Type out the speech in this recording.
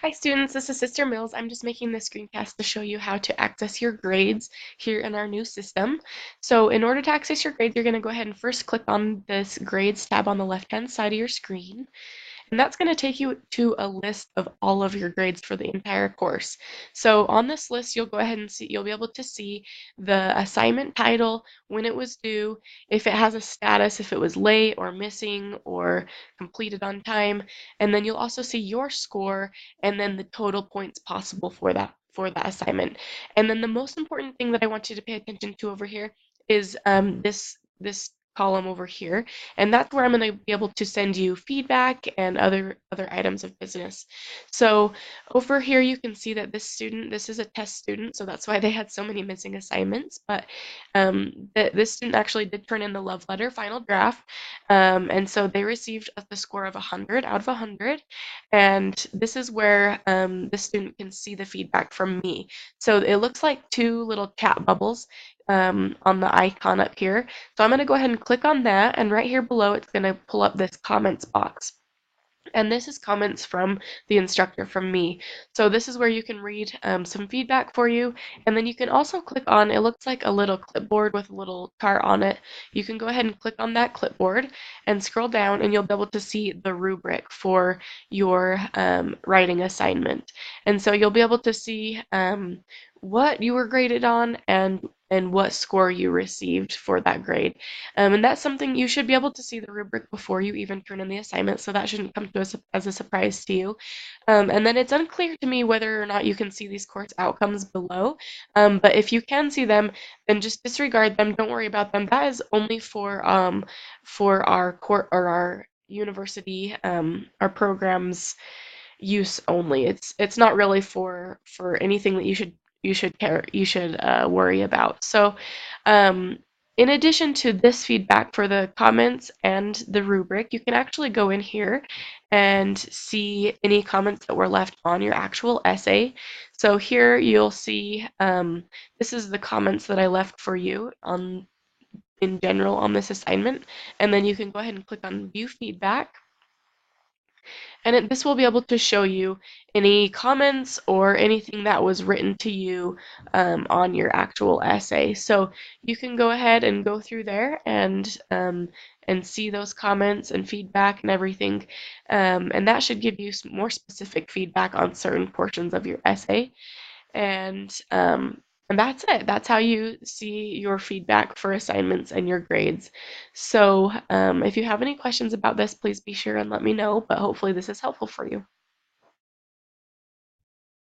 Hi students, this is Sister Mills. I'm just making this screencast to show you how to access your grades here in our new system. So in order to access your grades, you're going to go ahead and first click on this grades tab on the left-hand side of your screen. And that's going to take you to a list of all of your grades for the entire course. So on this list, you'll go ahead and see, you'll be able to see the assignment title, when it was due, if it has a status, if it was late or missing or completed on time, and then you'll also see your score and then the total points possible for that assignment. And then the most important thing that I want you to pay attention to over here is this column over here, and that's where I'm going to be able to send you feedback and other items of business. So over here you can see that this is a test student, so that's why they had so many missing assignments, but this student actually did turn in the love letter final draft, and so they received the score of 100 out of 100, and this is where the student can see the feedback from me. So it looks like two little chat bubbles on the icon up here. So I'm going to go ahead and click on that, and right here below it's going to pull up this comments box. And this is comments from the instructor, from me. So this is where you can read some feedback for you. And then you can also click on, it looks like a little clipboard with a little chart on it. You can go ahead and click on that clipboard and scroll down, and you'll be able to see the rubric for your writing assignment. And so you'll be able to see what you were graded on and what score you received for that grade. And that's something you should be able to see the rubric before you even turn in the assignment, so that shouldn't come to us as a surprise to you. And then it's unclear to me whether or not you can see these course outcomes below, but if you can see them, then just disregard them. Don't worry about them. That is only for our court or our university, our programs use only. It's not really for anything that you should worry about. So um, in addition to this feedback for the comments and the rubric, you can actually go in here and see any comments that were left on your actual essay. So here you'll see this is the comments that I left for you on in general on this assignment, and then you can go ahead and click on view feedback, and this will be able to show you any comments or anything that was written to you on your actual essay. So you can go ahead and go through there and see those comments and feedback and everything. And that should give you some more specific feedback on certain portions of your essay. And that's it. That's how you see your feedback for assignments and your grades. So if you have any questions about this, please be sure and let me know, but hopefully this is helpful for you.